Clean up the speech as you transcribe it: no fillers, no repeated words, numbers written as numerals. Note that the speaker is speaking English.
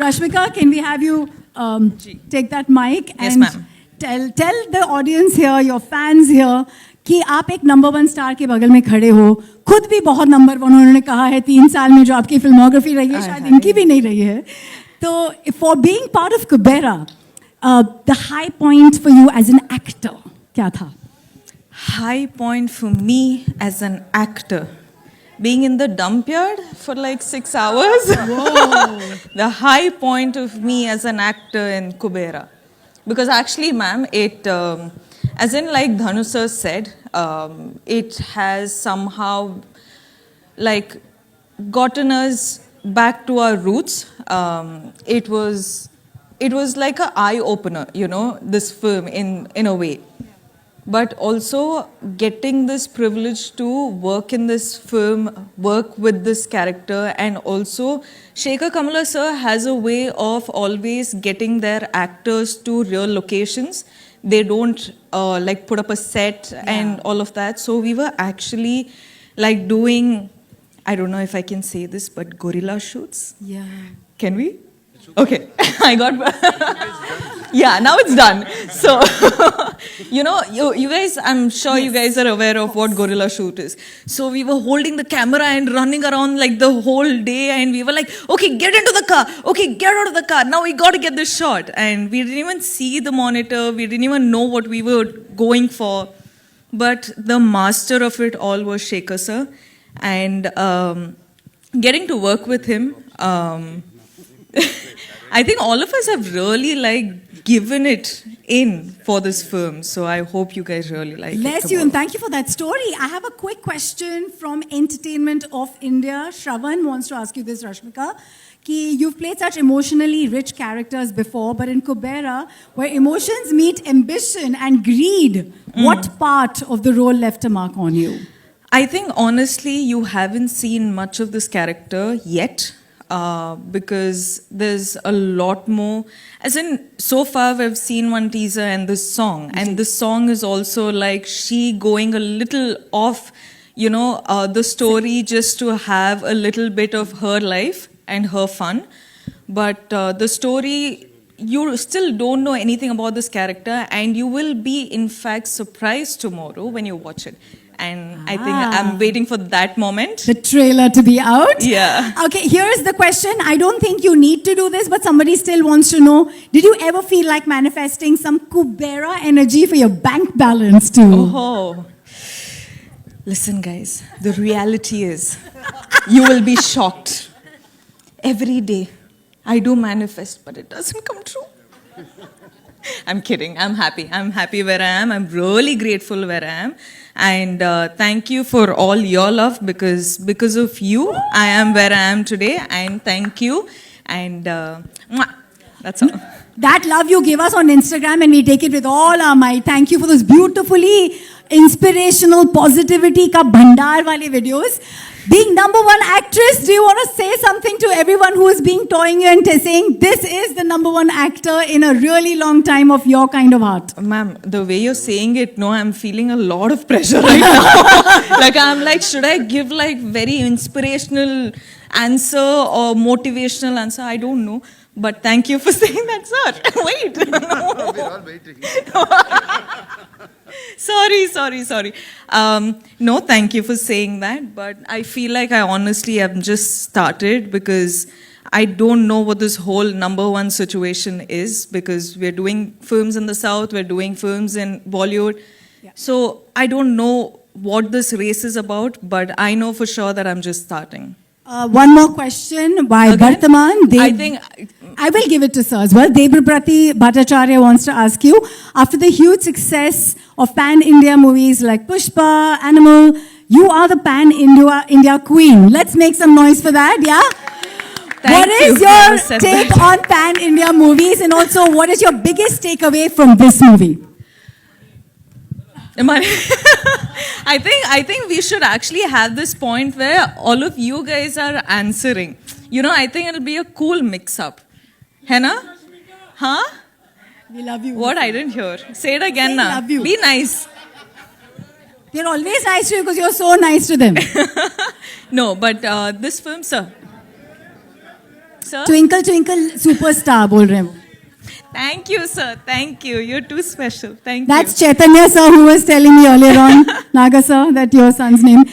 Rashmika, can we have you take that mic Yes, and ma'am. tell the audience here, your fans here, कि आप एक number 1 star के बगल में खड़े हो, खुद भी बहुत नंबर 1 उन्होंने कहा है 3 साल में जो आपकी फिल्मोग्राफी रही है शायद इनकी भी नहीं रही है. तो for being part of Kubera, the high point for you as an actor क्या था? High point for me as an actor. Being in the dump yard for like 6 hours. The high point of me as an actor in Kubera. Because actually, ma'am, it, as in like Dhanu sir said, it has somehow like gotten us back to our roots. It was like an eye opener, you know, this film in a way. But also getting this privilege to work in this film, work with this character, and also Shekhar Kamala sir has a way of always getting their actors to real locations. They don't like put up a set and all of that. So we were actually like doing, I don't know if I can say this, but gorilla shoots. Yeah. Can we? Okay, I got. Yeah, now it's done. So, you know, you guys, I'm sure you guys are aware of what gorilla shoot is. So we were holding the camera and running around like the whole day, and we were like, okay, get into the car. Okay, get out of the car. Now we got to get this shot. And we didn't even see the monitor. We didn't even know what we were going for. But the master of it all was Shekhar sir, and getting to work with him. I think all of us have really like given it in for this film, so I hope you guys really like it. Bless you and thank you for that story. I have a quick question from Entertainment of India. Shravan wants to ask you this, Rashmika. Ki you've played such emotionally rich characters before, but in Kubera, where emotions meet ambition and greed, what part of the role left a mark on you? I think honestly, you haven't seen much of this character yet. Because there's a lot more. As in, so far we've seen one teaser and this song. And this song is also like she going a little off, you know, the story just to have a little bit of her life and her fun. But the story, you still don't know anything about this character, and you will be, in fact, surprised tomorrow when you watch it. And I think I'm waiting for that moment. The trailer to be out? Yeah. Okay, here's the question. I don't think you need to do this, but somebody still wants to know. Did you ever feel like manifesting some Kubera energy for your bank balance too? Oh. Listen, guys, the reality is you will be shocked. Every day I do manifest, but it doesn't come true. I'm kidding. I'm happy. I'm happy where I am. I'm really grateful where I am. And thank you for all your love, because of you, I am where I am today. And thank you. And that's all. That love you give us on Instagram, and we take it with all our might. Thank you for those beautifully inspirational positivity ka bhandar wale videos. Being number 1 actress, do you want to say something to everyone who is being toying you and saying this is the number 1 actor in a really long time of your kind of art? Ma'am, the way you're saying it, no, I'm feeling a lot of pressure right now. Like, I'm like, should I give like very inspirational answer or motivational answer? I don't know. But thank you for saying that, sir. Wait. We're all waiting. Sorry. No, thank you for saying that. But I feel like I honestly have just started, because I don't know what this whole number 1 situation is, because we're doing films in the South, we're doing films in Bollywood. Yeah. So I don't know what this race is about, but I know for sure that I'm just starting. One more question by Again? Bartaman. I will give it to sir as well. Debaprati Bhattacharya wants to ask you, after the huge success of pan-India movies like Pushpa, Animal, you are the pan-India queen. Let's make some noise for that, yeah? What is your take on pan-India movies, and also what is your biggest takeaway from this movie? I think we should actually have this point where all of you guys are answering. You know, I think it'll be a cool mix-up. Henna? Huh? We love you. What? I didn't hear. Say it again Say now. love you. Be nice. They're always nice to you because you're so nice to them. No, but this film, sir. sir. Twinkle twinkle superstar बोल रहे हैं वो. Thank you, sir. Thank you. You're too special. Thank That's you. Chaitanya sir who was telling me earlier on, Naga sir, that your son's name.